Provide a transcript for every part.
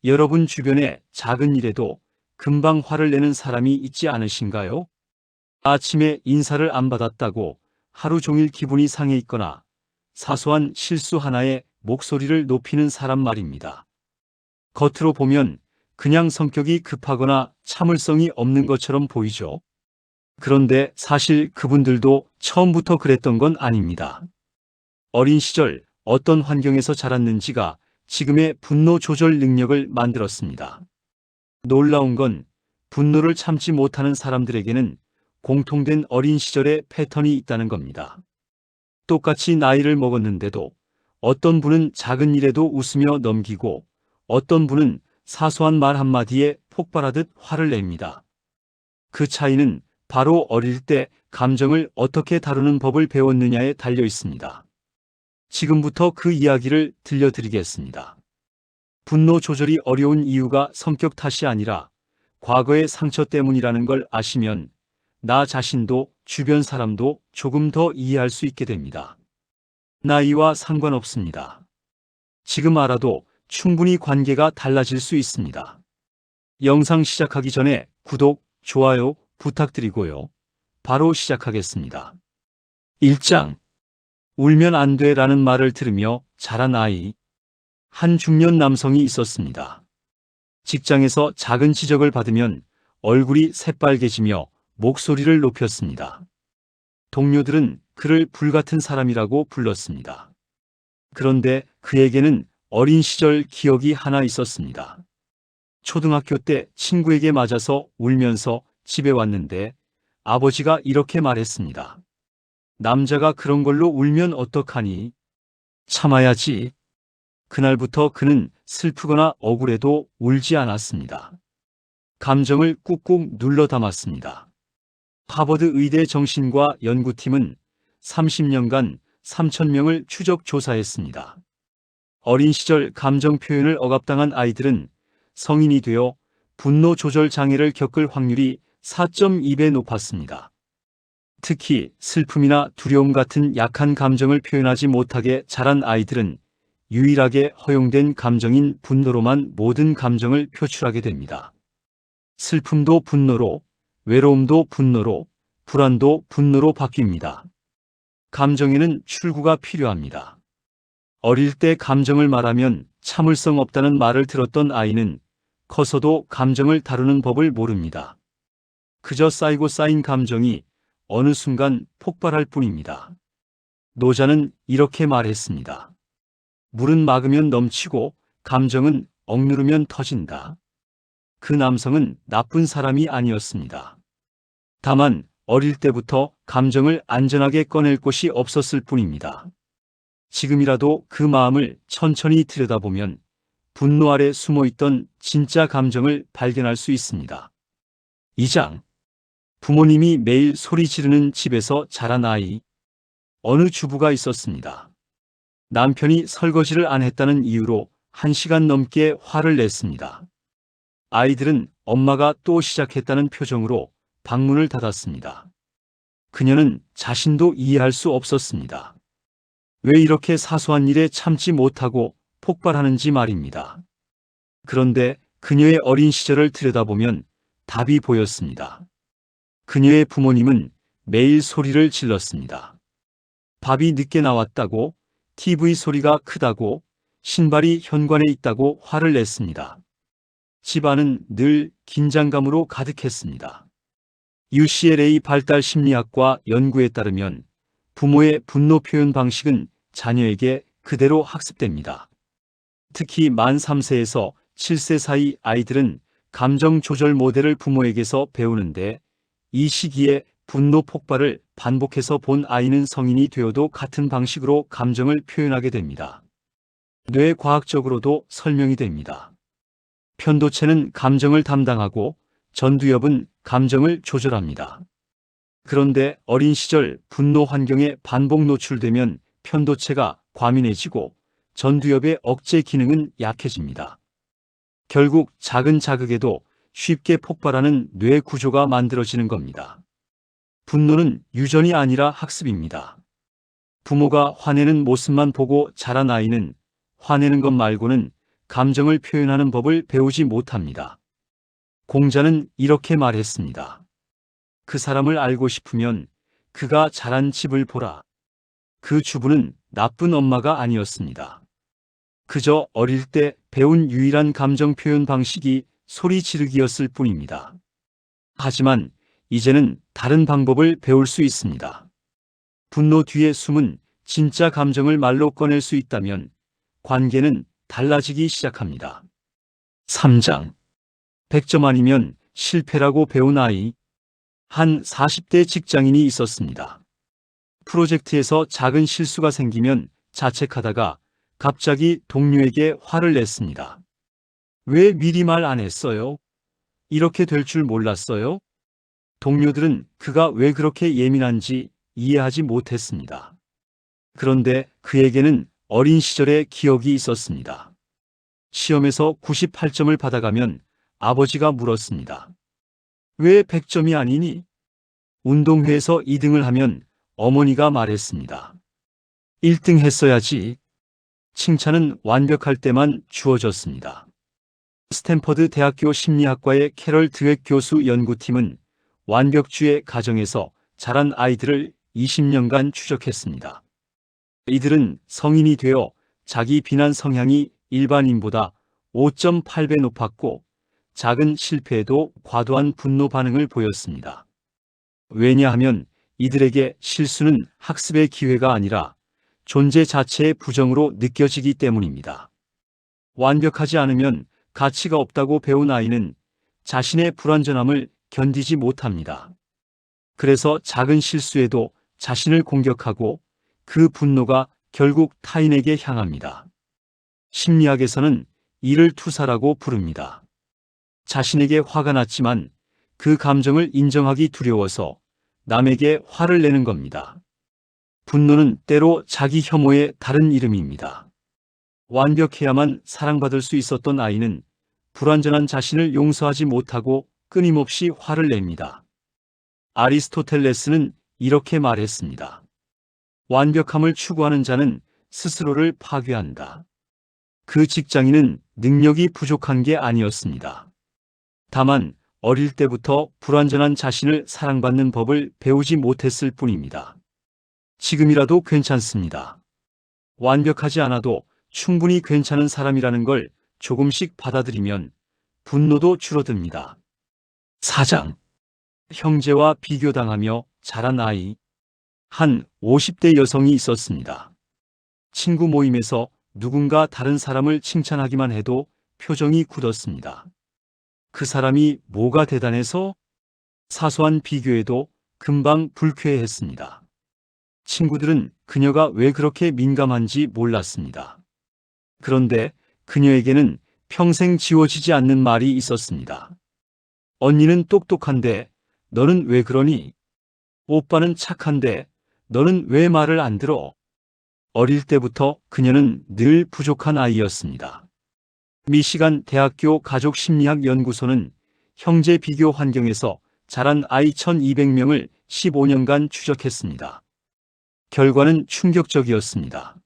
여러분 주변에 작은 일에도 금방 화를 내는 사람이 있지 않으신가요? 아침에 인사를 안 받았다고 하루 종일 기분이 상해 있거나 사소한 실수 하나에 목소리를 높이는 사람 말입니다. 겉으로 보면 그냥 성격이 급하거나 참을성이 없는 것처럼 보이죠. 그런데 사실 그분들도 처음부터 그랬던 건 아닙니다. 어린 시절 어떤 환경에서 자랐는지가 지금의 분노 조절 능력을 만들었습니다. 놀라운 건 분노를 참지 못하는 사람들에게는 공통된 어린 시절의 패턴이 있다는 겁니다. 똑같이 나이를 먹었는데도 어떤 분은 작은 일에도 웃으며 넘기고 어떤 분은 사소한 말 한마디에 폭발하듯 화를 냅니다. 그 차이는 바로 어릴 때 감정을 어떻게 다루는 법을 배웠느냐에 달려 있습니다. 지금부터 그 이야기를 들려드리겠습니다. 분노 조절이 어려운 이유가 성격 탓이 아니라 과거의 상처 때문이라는 걸 아시면 나 자신도 주변 사람도 조금 더 이해할 수 있게 됩니다. 나이와 상관없습니다. 지금 알아도 충분히 관계가 달라질 수 있습니다. 영상 시작하기 전에 구독, 좋아요 부탁드리고요. 바로 시작하겠습니다. 1장. 울면 안 돼 라는 말을 들으며 자란 아이. 한 중년 남성이 있었습니다. 직장에서 작은 지적을 받으면 얼굴이 새빨개지며 목소리를 높였습니다. 동료들은 그를 불같은 사람이라고 불렀습니다. 그런데 그에게는 어린 시절 기억이 하나 있었습니다. 초등학교 때 친구에게 맞아서 울면서 집에 왔는데 아버지가 이렇게 말했습니다. 남자가 그런 걸로 울면 어떡하니? 참아야지. 그날부터 그는 슬프거나 억울해도 울지 않았습니다. 감정을 꾹꾹 눌러 담았습니다. 하버드 의대 정신과 연구팀은 30년간 3,000명을 추적 조사했습니다. 어린 시절 감정 표현을 억압당한 아이들은 성인이 되어 분노 조절 장애를 겪을 확률이 4.2배 높았습니다. 특히 슬픔이나 두려움 같은 약한 감정을 표현하지 못하게 자란 아이들은 유일하게 허용된 감정인 분노로만 모든 감정을 표출하게 됩니다. 슬픔도 분노로, 외로움도 분노로, 불안도 분노로 바뀝니다. 감정에는 출구가 필요합니다. 어릴 때 감정을 말하면 참을성 없다는 말을 들었던 아이는 커서도 감정을 다루는 법을 모릅니다. 그저 쌓이고 쌓인 감정이 어느 순간 폭발할 뿐입니다. 노자는 이렇게 말했습니다. 물은 막으면 넘치고 감정은 억누르면 터진다. 그 남성은 나쁜 사람이 아니었습니다. 다만 어릴 때부터 감정을 안전하게 꺼낼 곳이 없었을 뿐입니다. 지금이라도 그 마음을 천천히 들여다보면 분노 아래 숨어있던 진짜 감정을 발견할 수 있습니다. 2장. 부모님이 매일 소리 지르는 집에서 자란 아이. 어느 주부가 있었습니다. 남편이 설거지를 안 했다는 이유로 1시간 넘게 화를 냈습니다. 아이들은 엄마가 또 시작했다는 표정으로 방문을 닫았습니다. 그녀는 자신도 이해할 수 없었습니다. 왜 이렇게 사소한 일에 참지 못하고 폭발하는지 말입니다. 그런데 그녀의 어린 시절을 들여다보면 답이 보였습니다. 그녀의 부모님은 매일 소리를 질렀습니다. 밥이 늦게 나왔다고, TV 소리가 크다고, 신발이 현관에 있다고 화를 냈습니다. 집안은 늘 긴장감으로 가득했습니다. UCLA 발달 심리학과 연구에 따르면 부모의 분노 표현 방식은 자녀에게 그대로 학습됩니다. 특히 만 3세에서 7세 사이 아이들은 감정 조절 모델을 부모에게서 배우는데 이 시기에 분노 폭발을 반복해서 본 아이는 성인이 되어도 같은 방식으로 감정을 표현하게 됩니다. 뇌과학적으로도 설명이 됩니다. 편도체는 감정을 담당하고 전두엽은 감정을 조절합니다. 그런데 어린 시절 분노 환경에 반복 노출되면 편도체가 과민해지고 전두엽의 억제 기능은 약해집니다. 결국 작은 자극에도 쉽게 폭발하는 뇌 구조가 만들어지는 겁니다. 분노는 유전이 아니라 학습입니다. 부모가 화내는 모습만 보고 자란 아이는 화내는 것 말고는 감정을 표현하는 법을 배우지 못합니다. 공자는 이렇게 말했습니다. 그 사람을 알고 싶으면 그가 자란 집을 보라. 그 주부는 나쁜 엄마가 아니었습니다. 그저 어릴 때 배운 유일한 감정 표현 방식이 소리 지르기였을 뿐입니다. 하지만 이제는 다른 방법을 배울 수 있습니다. 분노 뒤에 숨은 진짜 감정을 말로 꺼낼 수 있다면 관계는 달라지기 시작합니다. 3장. 100점 아니면 실패라고 배운 아이. 한 40대 직장인이 있었습니다. 프로젝트에서 작은 실수가 생기면 자책하다가 갑자기 동료에게 화를 냈습니다. 왜 미리 말 안 했어요? 이렇게 될 줄 몰랐어요? 동료들은 그가 왜 그렇게 예민한지 이해하지 못했습니다. 그런데 그에게는 어린 시절의 기억이 있었습니다. 시험에서 98점을 받아가면 아버지가 물었습니다. 왜 100점이 아니니? 운동회에서 2등을 하면 어머니가 말했습니다. 1등 했어야지. 칭찬은 완벽할 때만 주어졌습니다. 스탠퍼드 대학교 심리학과의 캐럴 드웩 교수 연구팀은 완벽주의 가정에서 자란 아이들을 20년간 추적했습니다. 이들은 성인이 되어 자기 비난 성향이 일반인보다 5.8배 높았고 작은 실패에도 과도한 분노 반응을 보였습니다. 왜냐하면 이들에게 실수는 학습의 기회가 아니라 존재 자체의 부정으로 느껴지기 때문입니다. 완벽하지 않으면 가치가 없다고 배운 아이는 자신의 불완전함을 견디지 못합니다. 그래서 작은 실수에도 자신을 공격하고 그 분노가 결국 타인에게 향합니다. 심리학에서는 이를 투사라고 부릅니다. 자신에게 화가 났지만 그 감정을 인정하기 두려워서 남에게 화를 내는 겁니다. 분노는 때로 자기 혐오의 다른 이름입니다. 완벽해야만 사랑받을 수 있었던 아이는 불완전한 자신을 용서하지 못하고 끊임없이 화를 냅니다. 아리스토텔레스는 이렇게 말했습니다. 완벽함을 추구하는 자는 스스로를 파괴한다. 그 직장인은 능력이 부족한 게 아니었습니다. 다만 어릴 때부터 불완전한 자신을 사랑받는 법을 배우지 못했을 뿐입니다. 지금이라도 괜찮습니다. 완벽하지 않아도 충분히 괜찮은 사람이라는 걸 조금씩 받아들이면 분노도 줄어듭니다. 4장. 형제와 비교당하며 자란 아이. 한 50대 여성이 있었습니다. 친구 모임에서 누군가 다른 사람을 칭찬하기만 해도 표정이 굳었습니다. 그 사람이 뭐가 대단해서? 사소한 비교에도 금방 불쾌해했습니다. 친구들은 그녀가 왜 그렇게 민감한지 몰랐습니다. 그런데 그녀에게는 평생 지워지지 않는 말이 있었습니다. 언니는 똑똑한데 너는 왜 그러니? 오빠는 착한데 너는 왜 말을 안 들어? 어릴 때부터 그녀는 늘 부족한 아이였습니다. 미시간 대학교 가족심리학 연구소는 형제 비교 환경에서 자란 아이 1200명을 15년간 추적했습니다. 결과는 충격적이었습니다.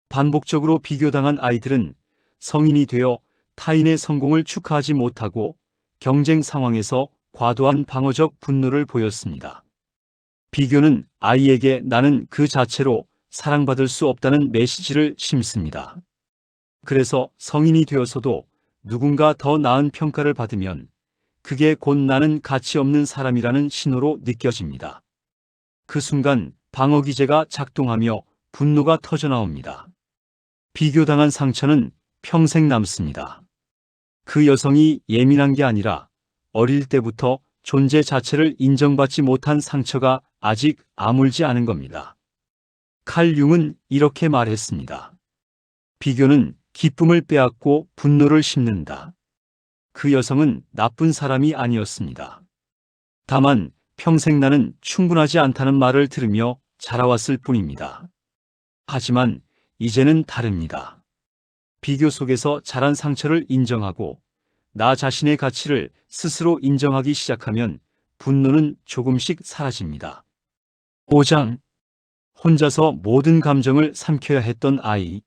반복적으로 비교당한 아이들은 성인이 되어 타인의 성공을 축하하지 못하고 경쟁 상황에서 과도한 방어적 분노를 보였습니다. 비교는 아이에게 나는 그 자체로 사랑받을 수 없다는 메시지를 심습니다. 그래서 성인이 되어서도 누군가 더 나은 평가를 받으면 그게 곧 나는 가치 없는 사람이라는 신호로 느껴집니다. 그 순간 방어기제가 작동하며 분노가 터져나옵니다. 비교당한 상처는 평생 남습니다. 그 여성이 예민한 게 아니라 어릴 때부터 존재 자체를 인정받지 못한 상처가 아직 아물지 않은 겁니다. 칼 융은 이렇게 말했습니다. 비교는 기쁨을 빼앗고 분노를 심는다. 그 여성은 나쁜 사람이 아니었습니다. 다만 평생 나는 충분하지 않다는 말을 들으며 자라왔을 뿐입니다. 하지만 이제는 다릅니다. 비교 속에서 자란 상처를 인정하고 나 자신의 가치를 스스로 인정하기 시작하면 분노는 조금씩 사라집니다. 5장. 혼자서 모든 감정을 삼켜야 했던 아이.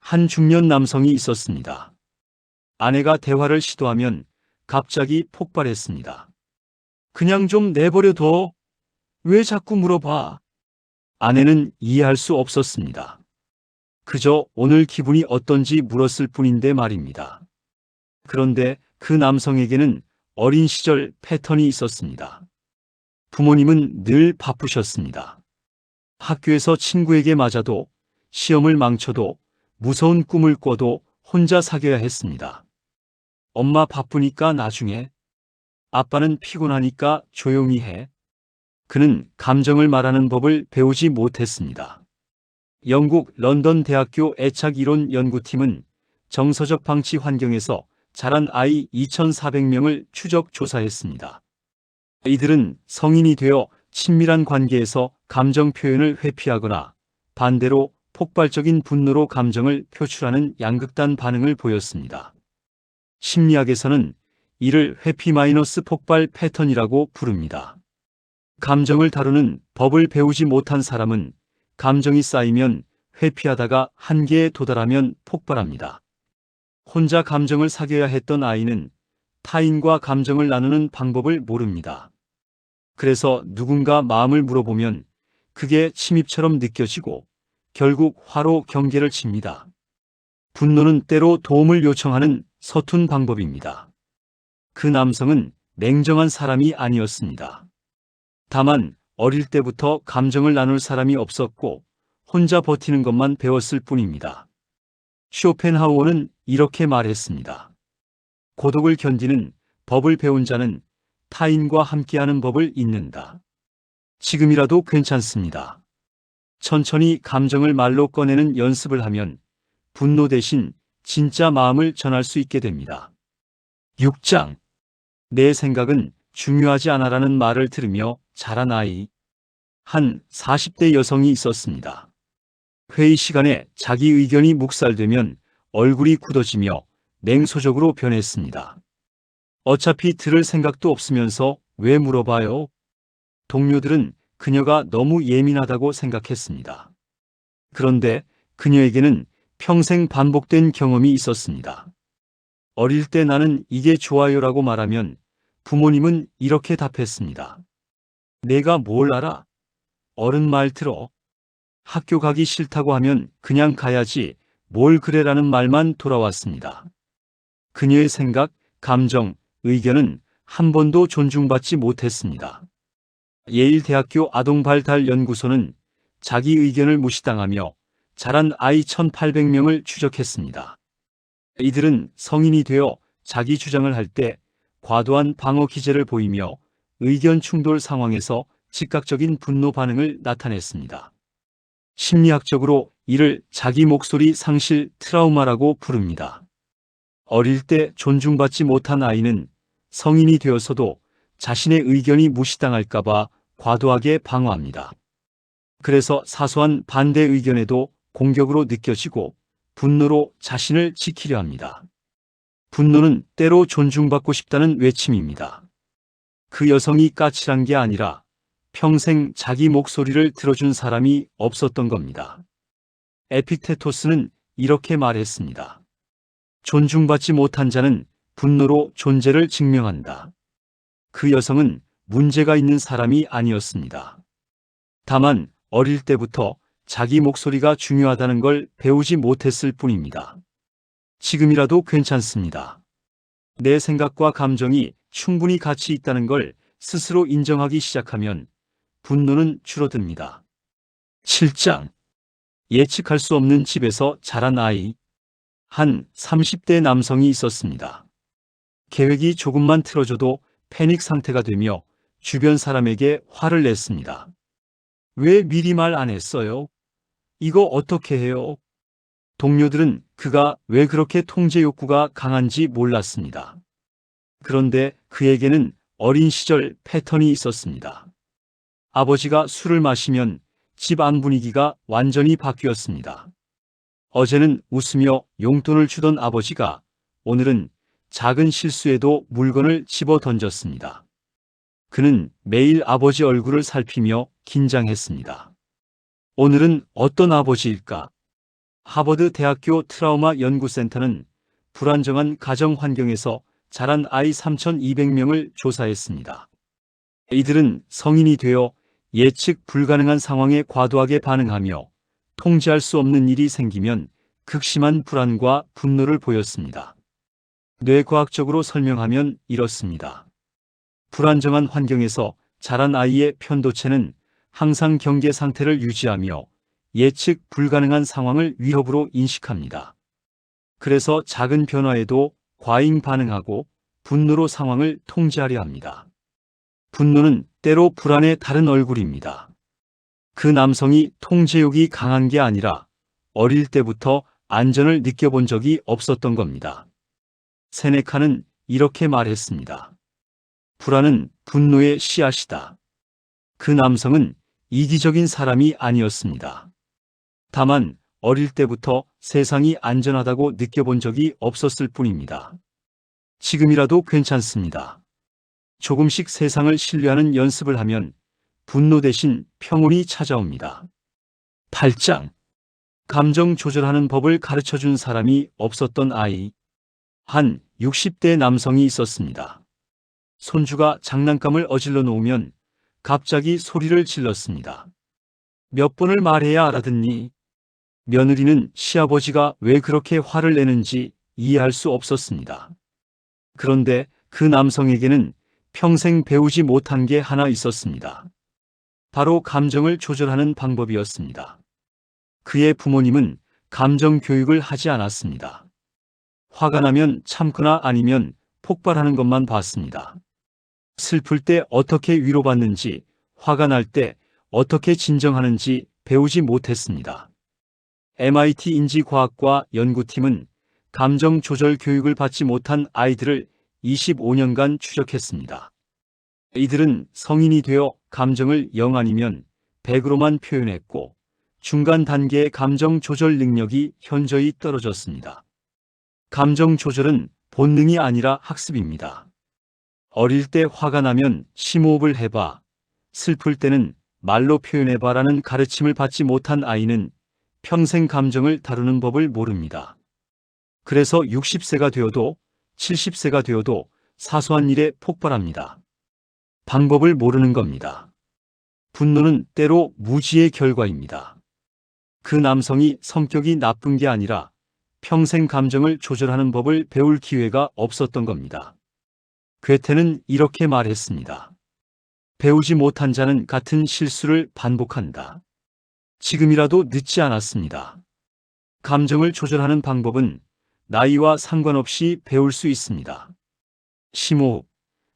한 중년 남성이 있었습니다. 아내가 대화를 시도하면 갑자기 폭발했습니다. 그냥 좀 내버려둬. 왜 자꾸 물어봐? 아내는 이해할 수 없었습니다. 그저 오늘 기분이 어떤지 물었을 뿐인데 말입니다. 그런데 그 남성에게는 어린 시절 패턴이 있었습니다. 부모님은 늘 바쁘셨습니다. 학교에서 친구에게 맞아도, 시험을 망쳐도, 무서운 꿈을 꿔도 혼자 사귀어야 했습니다. 엄마 바쁘니까 나중에, 아빠는 피곤하니까 조용히 해. 그는 감정을 말하는 법을 배우지 못했습니다. 영국 런던 대학교 애착이론 연구팀은 정서적 방치 환경에서 자란 아이 2,400명을 추적 조사했습니다. 이들은 성인이 되어 친밀한 관계에서 감정 표현을 회피하거나 반대로 폭발적인 분노로 감정을 표출하는 양극단 반응을 보였습니다. 심리학에서는 이를 회피 마이너스 폭발 패턴이라고 부릅니다. 감정을 다루는 법을 배우지 못한 사람은 감정이 쌓이면 회피하다가 한계에 도달하면 폭발합니다. 혼자 감정을 사귀어야 했던 아이는 타인과 감정을 나누는 방법을 모릅니다. 그래서 누군가 마음을 물어보면 그게 침입처럼 느껴지고 결국 화로 경계를 칩니다. 분노는 때로 도움을 요청하는 서툰 방법입니다. 그 남성은 냉정한 사람이 아니었습니다. 다만 어릴 때부터 감정을 나눌 사람이 없었고 혼자 버티는 것만 배웠을 뿐입니다. 쇼펜하우어는 이렇게 말했습니다. 고독을 견디는 법을 배운 자는 타인과 함께하는 법을 잊는다. 지금이라도 괜찮습니다. 천천히 감정을 말로 꺼내는 연습을 하면 분노 대신 진짜 마음을 전할 수 있게 됩니다. 6장. 내 생각은 중요하지 않아라는 말을 들으며 자란 아이. 한 40대 여성이 있었습니다. 회의 시간에 자기 의견이 묵살되면 얼굴이 굳어지며 냉소적으로 변했습니다. 어차피 들을 생각도 없으면서 왜 물어봐요? 동료들은 그녀가 너무 예민하다고 생각했습니다. 그런데 그녀에게는 평생 반복된 경험이 있었습니다. 어릴 때 나는 이게 좋아요라고 말하면 부모님은 이렇게 답했습니다. 내가 뭘 알아? 어른 말 들어. 학교 가기 싫다고 하면 그냥 가야지 뭘 그래라는 말만 돌아왔습니다. 그녀의 생각, 감정, 의견은 한 번도 존중받지 못했습니다. 예일대학교 아동발달연구소는 자기 의견을 무시당하며 자란 아이 1,800명을 추적했습니다. 이들은 성인이 되어 자기 주장을 할 때 과도한 방어 기제를 보이며 의견 충돌 상황에서 즉각적인 분노 반응을 나타냈습니다. 심리학적으로 이를 자기 목소리 상실 트라우마라고 부릅니다. 어릴 때 존중받지 못한 아이는 성인이 되어서도 자신의 의견이 무시당할까봐 과도하게 방어합니다. 그래서 사소한 반대 의견에도 공격으로 느껴지고 분노로 자신을 지키려 합니다. 분노는 때로 존중받고 싶다는 외침입니다. 그 여성이 까칠한 게 아니라 평생 자기 목소리를 들어준 사람이 없었던 겁니다. 에픽테토스는 이렇게 말했습니다. 존중받지 못한 자는 분노로 존재를 증명한다. 그 여성은 문제가 있는 사람이 아니었습니다. 다만 어릴 때부터 자기 목소리가 중요하다는 걸 배우지 못했을 뿐입니다. 지금이라도 괜찮습니다. 내 생각과 감정이 충분히 가치 있다는 걸 스스로 인정하기 시작하면 분노는 줄어듭니다. 7장. 예측할 수 없는 집에서 자란 아이. 한 30대 남성이 있었습니다. 계획이 조금만 틀어져도 패닉 상태가 되며 주변 사람에게 화를 냈습니다. 왜 미리 말 안 했어요? 이거 어떻게 해요? 동료들은 그가 왜 그렇게 통제 욕구가 강한지 몰랐습니다. 그런데 그에게는 어린 시절 패턴이 있었습니다. 아버지가 술을 마시면 집 안 분위기가 완전히 바뀌었습니다. 어제는 웃으며 용돈을 주던 아버지가 오늘은 작은 실수에도 물건을 집어 던졌습니다. 그는 매일 아버지 얼굴을 살피며 긴장했습니다. 오늘은 어떤 아버지일까? 하버드 대학교 트라우마 연구센터는 불안정한 가정 환경에서 자란 아이 3,200명을 조사했습니다. 이들은 성인이 되어 예측 불가능한 상황에 과도하게 반응하며 통제할 수 없는 일이 생기면 극심한 불안과 분노를 보였습니다. 뇌과학적으로 설명하면 이렇습니다. 불안정한 환경에서 자란 아이의 편도체는 항상 경계 상태를 유지하며 예측 불가능한 상황을 위협으로 인식합니다. 그래서 작은 변화에도 과잉 반응하고 분노로 상황을 통제하려 합니다. 분노는 때로 불안의 다른 얼굴입니다. 그 남성이 통제욕이 강한 게 아니라 어릴 때부터 안전을 느껴본 적이 없었던 겁니다. 세네카는 이렇게 말했습니다. 불안은 분노의 씨앗이다. 그 남성은 이기적인 사람이 아니었습니다. 다만 어릴 때부터 세상이 안전하다고 느껴본 적이 없었을 뿐입니다. 지금이라도 괜찮습니다. 조금씩 세상을 신뢰하는 연습을 하면 분노 대신 평온이 찾아옵니다. 8장. 감정 조절하는 법을 가르쳐준 사람이 없었던 아이. 한 60대 남성이 있었습니다. 손주가 장난감을 어질러 놓으면 갑자기 소리를 질렀습니다. 몇 번을 말해야 알아듣니? 며느리는 시아버지가 왜 그렇게 화를 내는지 이해할 수 없었습니다. 그런데 그 남성에게는 평생 배우지 못한 게 하나 있었습니다. 바로 감정을 조절하는 방법이었습니다. 그의 부모님은 감정 교육을 하지 않았습니다. 화가 나면 참거나 아니면 폭발하는 것만 봤습니다. 슬플 때 어떻게 위로받는지, 화가 날 때 어떻게 진정하는지 배우지 못했습니다. MIT 인지과학과 연구팀은 감정 조절 교육을 받지 못한 아이들을 25년간 추적했습니다. 이들은 성인이 되어 감정을 0 아니면 100으로만 표현했고 중간 단계의 감정 조절 능력이 현저히 떨어졌습니다. 감정 조절은 본능이 아니라 학습입니다. 어릴 때 화가 나면 심호흡을 해봐, 슬플 때는 말로 표현해봐라는 가르침을 받지 못한 아이는 평생 감정을 다루는 법을 모릅니다. 그래서 60세가 되어도 70세가 되어도 사소한 일에 폭발합니다. 방법을 모르는 겁니다. 분노는 때로 무지의 결과입니다. 그 남성이 성격이 나쁜 게 아니라 평생 감정을 조절하는 법을 배울 기회가 없었던 겁니다. 괴테는 이렇게 말했습니다. 배우지 못한 자는 같은 실수를 반복한다. 지금이라도 늦지 않았습니다. 감정을 조절하는 방법은 나이와 상관없이 배울 수 있습니다. 심호흡,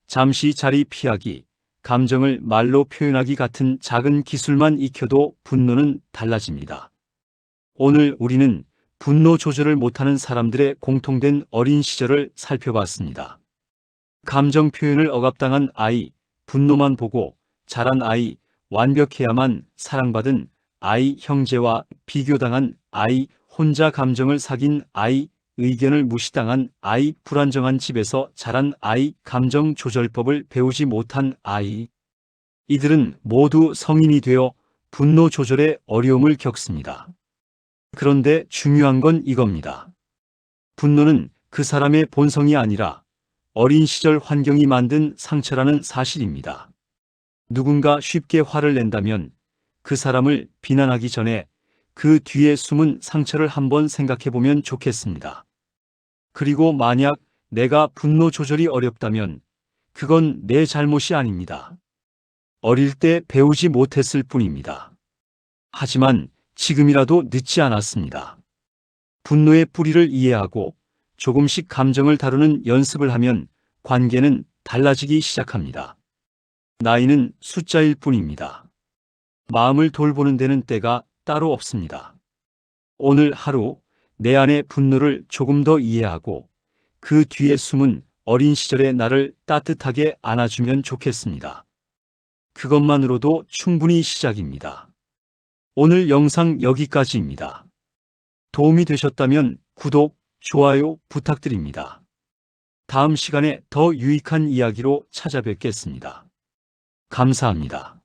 잠시 자리 피하기, 감정을 말로 표현하기 같은 작은 기술만 익혀도 분노는 달라집니다. 오늘 우리는 분노 조절을 못하는 사람들의 공통된 어린 시절을 살펴봤습니다. 감정 표현을 억압당한 아이, 분노만 보고 자란 아이, 완벽해야만 사랑받은 아이, 형제와 비교당한 아이, 혼자 감정을 사귄 아이, 의견을 무시당한 아이, 불안정한 집에서 자란 아이, 감정 조절법을 배우지 못한 아이. 이들은 모두 성인이 되어 분노 조절에 어려움을 겪습니다. 그런데 중요한 건 이겁니다. 분노는 그 사람의 본성이 아니라 어린 시절 환경이 만든 상처라는 사실입니다. 누군가 쉽게 화를 낸다면 그 사람을 비난하기 전에 그 뒤에 숨은 상처를 한번 생각해 보면 좋겠습니다. 그리고 만약 내가 분노 조절이 어렵다면 그건 내 잘못이 아닙니다. 어릴 때 배우지 못했을 뿐입니다. 하지만 지금이라도 늦지 않았습니다. 분노의 뿌리를 이해하고 조금씩 감정을 다루는 연습을 하면 관계는 달라지기 시작합니다. 나이는 숫자일 뿐입니다. 마음을 돌보는 데는 때가 따로 없습니다. 오늘 하루 내 안의 분노를 조금 더 이해하고 그 뒤에 숨은 어린 시절의 나를 따뜻하게 안아주면 좋겠습니다. 그것만으로도 충분히 시작입니다. 오늘 영상 여기까지입니다. 도움이 되셨다면 구독, 좋아요 부탁드립니다. 다음 시간에 더 유익한 이야기로 찾아뵙겠습니다. 감사합니다.